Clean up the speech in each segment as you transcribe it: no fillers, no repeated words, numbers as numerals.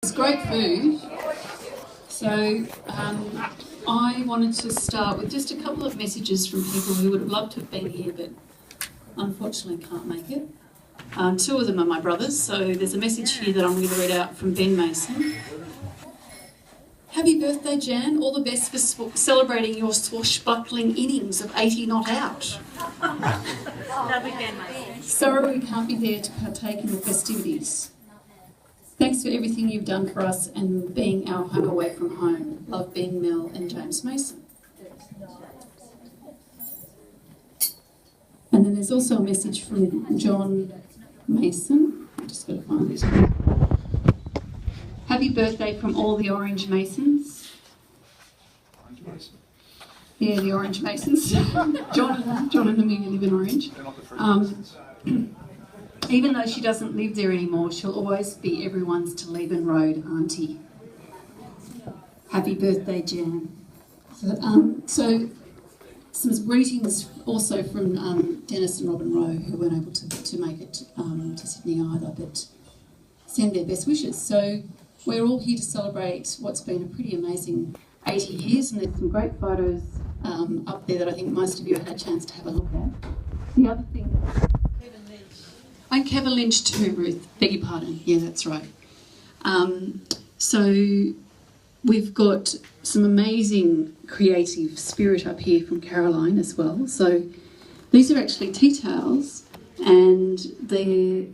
It's great food. So I wanted to start with just a couple of messages from people who would have loved to have been here but unfortunately can't make it. Two of them are my brothers, so there's a message here that I'm going to read out from Ben Mason. Happy birthday, Jan. All the best for celebrating your swashbuckling innings of 80 not out. Sorry we can't be there to partake in the festivities. Thanks for everything you've done for us and being our home away from home. Love, Ben, Mel and James Mason. And then there's also a message from John Mason. I just got to find this one. Happy birthday from all the Orange Masons. Orange Mason. Yeah, the Orange Masons. John and Amelia live in Orange. They're not the Free Masons. Even though she doesn't live there anymore, she'll always be everyone's Toleban Road auntie. Happy birthday, Jan. So some greetings also from Dennis and Robin Rowe, who weren't able to make it to Sydney either, but send their best wishes. So we're all here to celebrate what's been a pretty amazing 80 years, and there's some great photos up there that I think most of you had a chance to have a look at. The other thing... And Kevin Lynch too, Ruth. Beg your pardon. Yeah, that's right. So we've got some amazing creative spirit up here from Caroline as well. So these are actually tea towels, and they're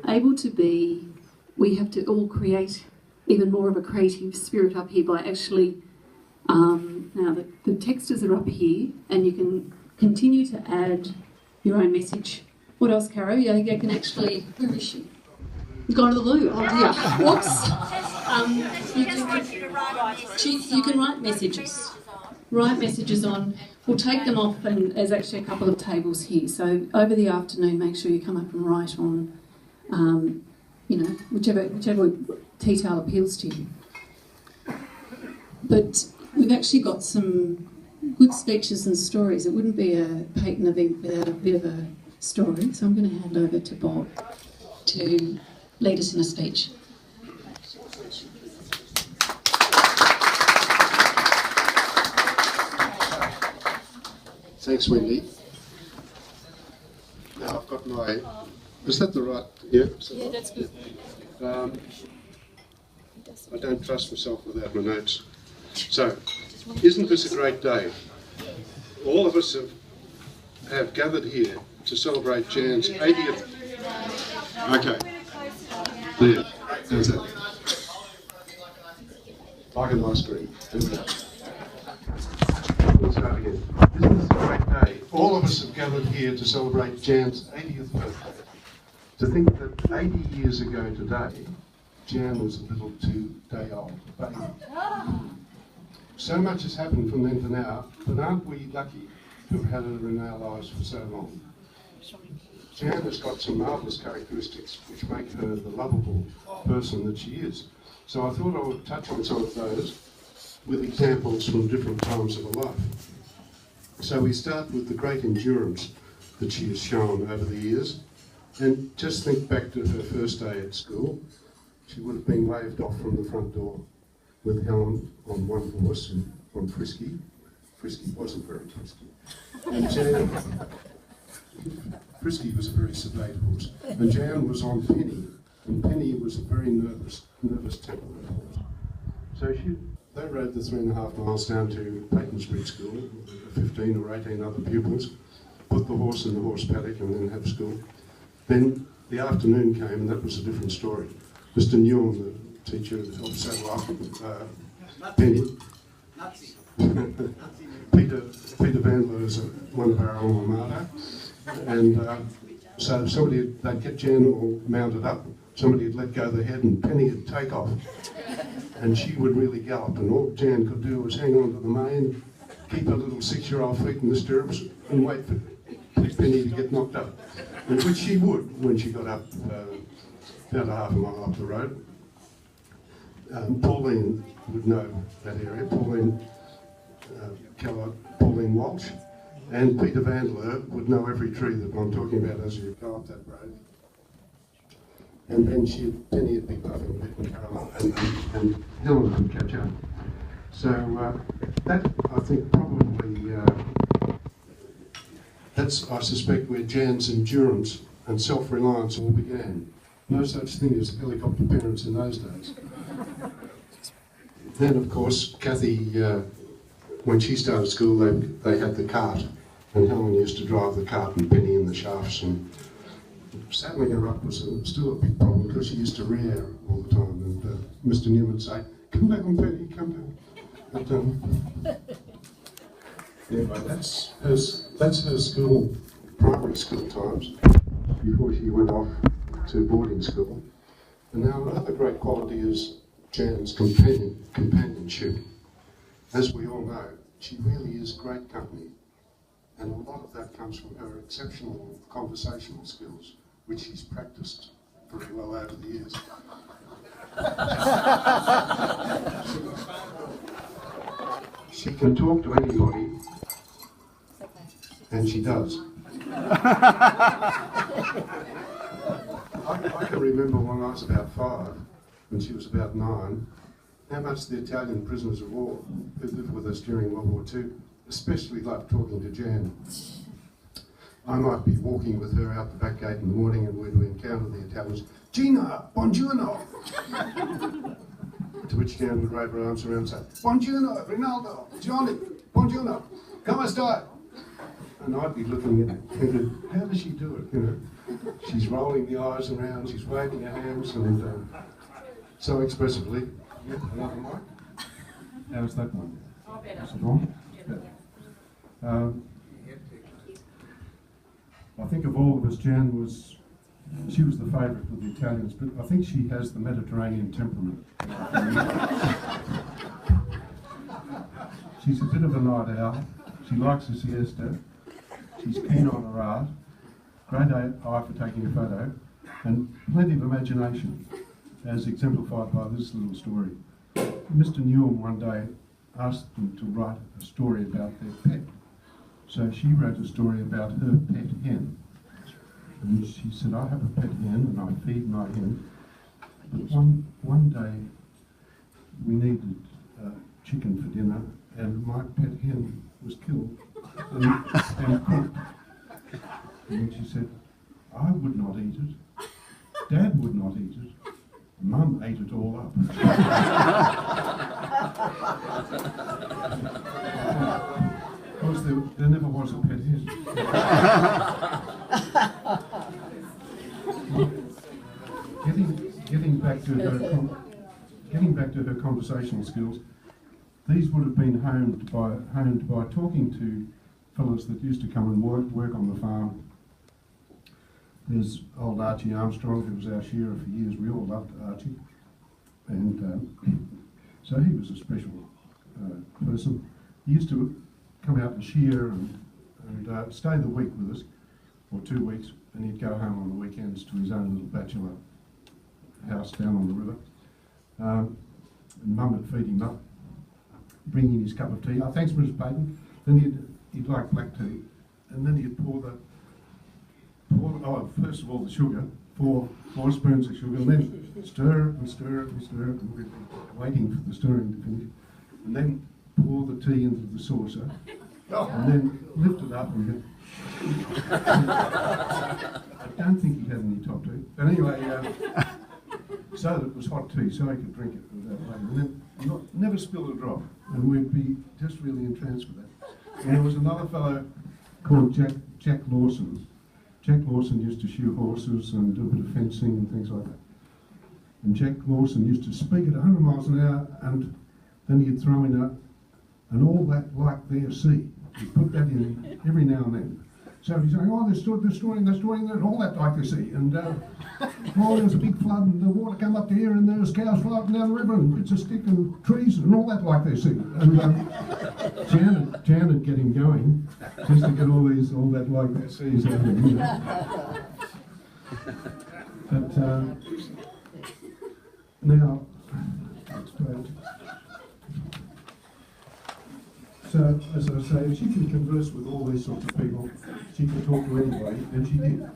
able to be... We have to all create even more of a creative spirit up here by actually... now the textures are up here, and you can continue to add your own message. What else, Caro? Yeah, you can actually... Where is she? You've gone to the loo. Oh, dear. Whoops. You can write messages. Write messages on. We'll take them off, and there's actually a couple of tables here. So over the afternoon, make sure you come up and write on, whichever tea towel appeals to you. But we've actually got some good speeches and stories. It wouldn't be a Payten event without a bit of a story, so I'm going to hand over to Bob to lead us in a speech. Thanks, Wendy. Now I've got my... Is that the right... Yeah, Yeah, that's good. I don't trust myself without my notes. So, isn't this a great day? All of us have gathered here to celebrate Jan's 80th... Okay. There. How's that? Like an ice cream. We'll start again. Isn't this a great day? All of us have gathered here to celebrate Jan's 80th birthday. To think that 80 years ago today, Jan was a little two-day-old baby. So much has happened from then to now, but aren't we lucky to have had her in our lives for so long? Jan has got some marvellous characteristics which make her the lovable person that she is. So I thought I would touch on some of those with examples from different times of her life. So we start with the great endurance that she has shown over the years. And just think back to her first day at school. She would have been waved off from the front door with Helen on one horse and on Frisky. Frisky wasn't very frisky. And Jan, Frisky was a very sedate horse. And Jan was on Penny, and Penny was a very nervous temperament horse. So they rode the 3.5 miles down to Payten Street School, 15 or 18 other pupils, put the horse in the horse paddock and then have school. Then the afternoon came, and that was a different story. Mr. Newham, the teacher, helped saddle up Penny. Peter Vandler is one of our alma mater, and so they'd get Jan all mounted up, somebody would let go of the head and Penny would take off, and she would really gallop, and all Jan could do was hang on to the mane, keep her little 6-year-old feet in the stirrups, and wait for Penny to get knocked up, and which she would when she got up about a half a mile up the road. Pauline would know that area, Pauline Keller, Pauline Walsh, and Peter Vandler would know every tree that I'm talking about as you go up that road. and then Penny would be puffing a bit, and Caroline and Helen would catch up. So that, I think, probably, that's, I suspect, where Jan's endurance and self-reliance all began. No such thing as helicopter parents in those days. Then, of course, Kathy, when she started school, they had the cart, and Helen used to drive the cart and Penny in the shafts, and saddling her up was still a big problem because she used to rear all the time, and Mr. Newman would say, "Come down, Penny, come down." But, anyway, that's her school, primary school times, before she went off to boarding school. And now another great quality is Jan's companionship. As we all know, she really is great company, and a lot of that comes from her exceptional conversational skills, which she's practiced very well over the years. She can talk to anybody, and she does. I can remember when I was about 5, when she was about 9, how much the Italian prisoners of war who lived with us during World War II especially loved talking to Jan. I might be walking with her out the back gate in the morning and we'd encounter the Italians. "Gina, buongiorno!" To which Jan would wave her arms around and say, "Buongiorno, Rinaldo, Johnny, buongiorno, come stai?" And I'd be looking at it thinking, how does she do it? You know, she's rolling the eyes around, she's waving her hands, and so expressively. Yeah, another mic. How's that one? Oh, better. Is it on? Better. I think of all of us, Jan was, she was the favourite with the Italians, but I think she has the Mediterranean temperament. She's a bit of a night owl. She likes a siesta. She's keen on her art. Great eye for taking a photo, and plenty of imagination, as exemplified by this little story. Mr. Newham one day asked them to write a story about their pet. So she wrote a story about her pet hen. And she said, "I have a pet hen and I feed my hen. But one day we needed chicken for dinner and my pet hen was killed and cooked." And she said, "I would not eat it. Dad would not eat it. Mum ate it all up." Of course, there never was a pet hen. Getting back to her conversational skills, these would have been honed by talking to fellows that used to come and work on the farm. There's old Archie Armstrong, who was our shearer for years. We all loved Archie, and so he was a special person. He used to come out and shear and stay the week with us, or 2 weeks, and he'd go home on the weekends to his own little bachelor house down on the river. And Mum would feed him up, bring in his cup of tea. "Oh, thanks, Mrs. Payten." Then he'd like black tea, and then he'd first of all the sugar, four spoons of sugar, and then stir it and stir it and stir it, and we'd be waiting for the stirring to finish, and then pour the tea into the saucer, and then lift it up and go. I don't think he had any top tea, but anyway, so that it was hot tea, so I could drink it without waiting, and then never spill a drop, and we'd be just really entranced with that. And there was another fellow called Jack Lawson. Jack Lawson used to shoe horses and do a bit of fencing and things like that. And Jack Lawson used to speak at 100 miles an hour, and then he'd throw in an "all that like their sea." He'd put that in every now and then. So he's saying, "Oh, they're storing there, all that like their sea." And oh, there was a big flood and the water came up to here and there was cows floating down the river and bits of stick and trees and all that like their sea. And Jan would get him going just to get all that like their seas out of him. You know. But now, next page. So, as I say, she can converse with all these sorts of people. She can talk to anybody, and she did.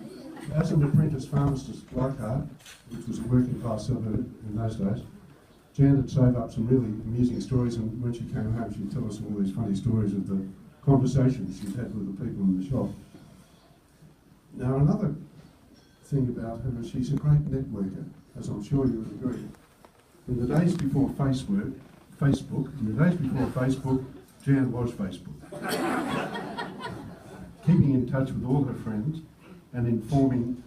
As an apprentice pharmacist at Leichhardt, which was a working class suburb in those days, Jan had saved up some really amusing stories, and when she came home she'd tell us all these funny stories of the conversations she'd had with the people in the shop. Now another thing about her is she's a great networker, as I'm sure you would agree. In the days before Facebook, Jan was Facebook. Keeping in touch with all her friends and informing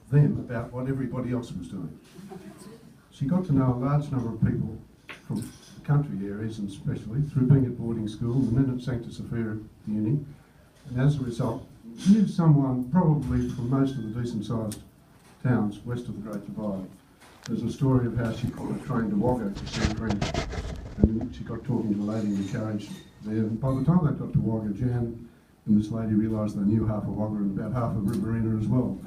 them about what everybody else was doing. She got to know a large number of people from the country areas, and especially through being at boarding school and then at Sancta Sophia Uni, and as a result knew someone probably from most of the decent sized towns west of the Great Divide. There's a story of how she caught a train to Wagga to see a friend, and she got talking to a lady in the carriage there, and by the time they got to Wagga, Jan and this lady realised they knew half of Wagga and about half of Riverina as well.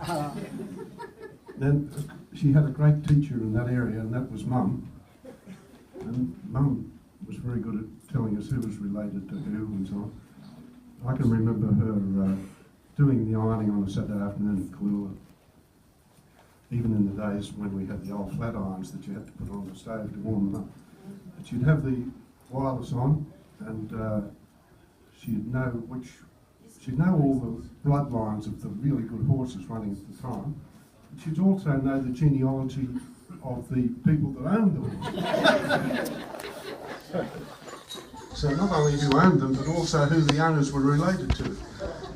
Then she had a great teacher in that area, and that was Mum. And Mum was very good at telling us who was related to who and so on. I can remember her doing the ironing on a Saturday afternoon at Kalula. Even in the days when we had the old flat irons that you had to put on the stove to warm them up. But she'd have the wireless on, and she'd know all the bloodlines of the really good horses running at the time. She'd also know the genealogy of the people that owned the horses. So not only who owned them, but also who the owners were related to.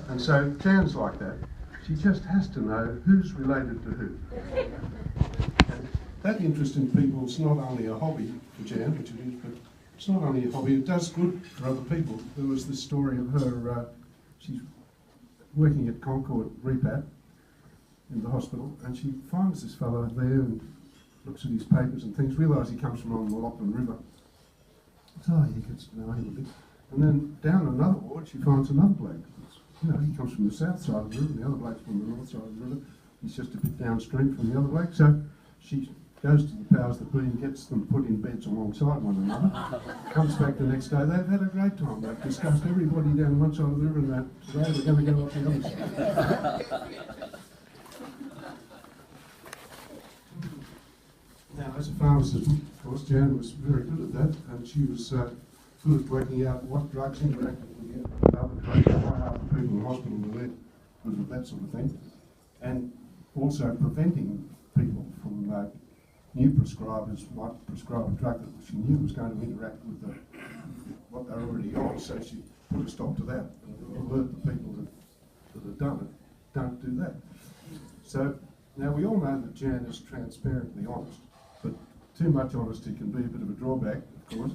And so Jan's like that. She just has to know who's related to who. And that interest in people is not only a hobby for Jan, which it is, but it's not only a hobby, it does good for other people. There was this story of her, she's working at Concord Repat in the hospital, and she finds this fellow there and looks at his papers and things, realises he comes from on the Lachlan River. So he gets to know him a bit. And then down another ward, she finds another bloke. You know, he comes from the south side of the river, and the other bloke's from the north side of the river. He's just a bit downstream from the other bloke. So she goes to the powers that be and gets them put in beds alongside one another. Comes back the next day, they've had a great time. They've discussed everybody down one side of the river, and that today they're going to go up the other side. Now, as a pharmacist, of course, Jan was very good at that, and she was good at working out what drugs interacted with the other drugs, why half the people in the hospital were there, good at that sort of thing, and also preventing people from new prescribers might prescribe a drug that she knew was going to interact with what they're already on, so she put a stop to that and alert the people that have done it, don't do that. So now we all know that Jan is transparently honest, but too much honesty can be a bit of a drawback, of course,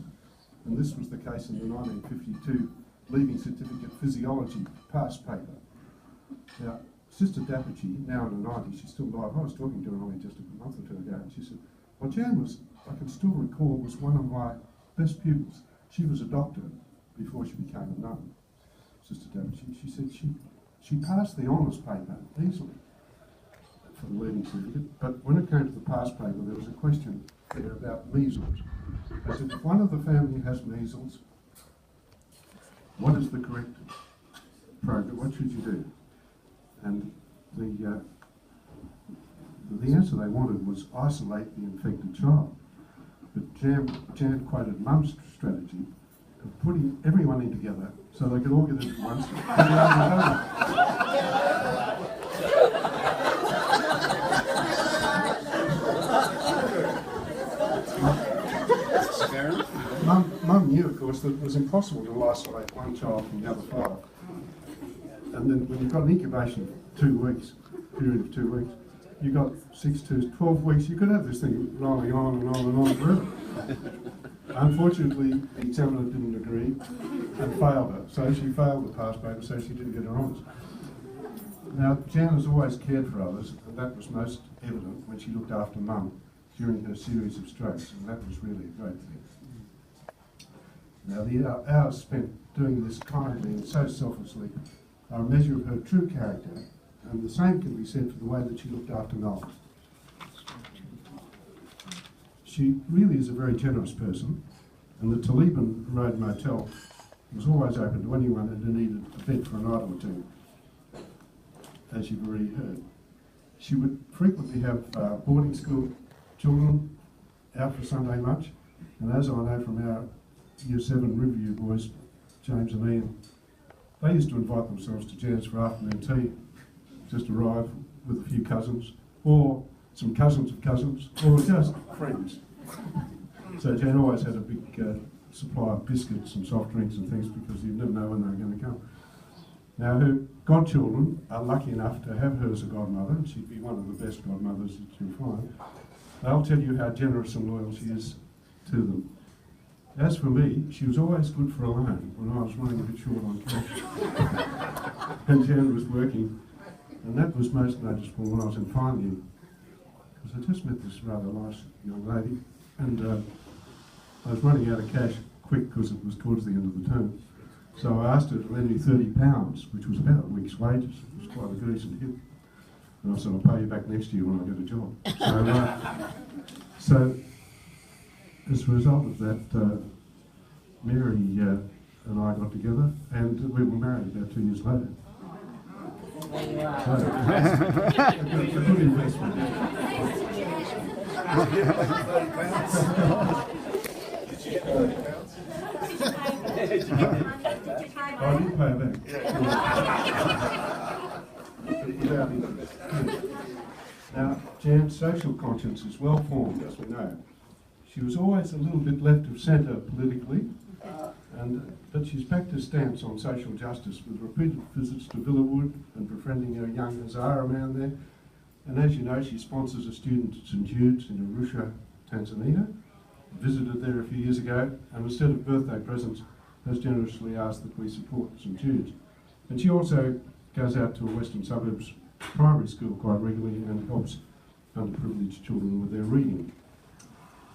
and this was the case in the 1952 Leaving Certificate Physiology pass paper. Now, Sister Dapperchi, now in the 90s, she's still alive. I was talking to her only just a month or two ago, and she said, well, Jan was, I can still recall, was one of my best pupils. She was a doctor before she became a nun, Sister Dapperchi. She said she passed the honours paper easily for the leaving certificate, but when it came to the pass paper, there was a question there about measles. I said, if one of the family has measles, what is the correct program? What should you do? And the answer they wanted was isolate the infected child. But Jan quoted Mum's strategy of putting everyone in together so they could all get it at once. Mum knew, of course, that it was impossible to isolate one child from the other five. And then when you've got an incubation of 2 weeks, period of 2 weeks, you've got 6 to 12 weeks, you could have this thing rolling on and on and on forever. Unfortunately, the examiner didn't agree and failed her. So she failed the pass paper, so she didn't get her honours. Now, Jan has always cared for others, and that was most evident when she looked after Mum during her series of strokes, and that was really a great thing. Now, the hours spent doing this kindly and so selflessly are a measure of her true character, and the same can be said for the way that she looked after Noel. She really is a very generous person, and the Taliban Road Motel was always open to anyone who needed a bed for a night or two, as you've already heard. she would frequently have boarding school children out for Sunday lunch, and as I know from our Year 7 Riverview boys, James and Ian, they used to invite themselves to Jan's for afternoon tea, just arrive with a few cousins, or some cousins of cousins, or just friends. So Jan always had a big supply of biscuits and soft drinks and things because you never know when they were going to come. Now her godchildren are lucky enough to have her as a godmother, and she'd be one of the best godmothers that you'll find. They'll tell you how generous and loyal she is to them. As for me, she was always good for a loan when I was running a bit short on cash. And Jan was working, and that was most noticeable when I was in final year, because I just met this rather nice young lady, and I was running out of cash quick because it was towards the end of the term. So I asked her to lend me £30, which was about a week's wages. It was quite a decent hit. And I said, I'll pay you back next year when I get a job. So as a result of that, Mary and I got together, and we were married about 2 years later. A good investment. I did pay her back. Now, Jan's social conscience is well formed, as we know. She was always a little bit left of centre politically, but she's backed her stance on social justice with repeated visits to Villawood and befriending her young Hazara man there. And as you know, she sponsors a student at St Jude's in Arusha, Tanzania. Visited there a few years ago, and instead of birthday presents, has generously asked that we support St Jude's. And she also goes out to a Western Suburbs primary school quite regularly and helps underprivileged children with their reading.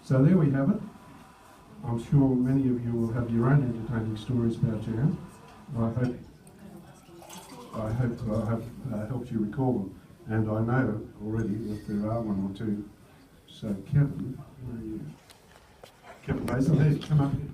So there we have it. I'm sure many of you will have your own entertaining stories about Jan. I hope I have helped you recall them. And I know already that there are one or two. So Kevin, where are you? Kevin Mason, there, come up here.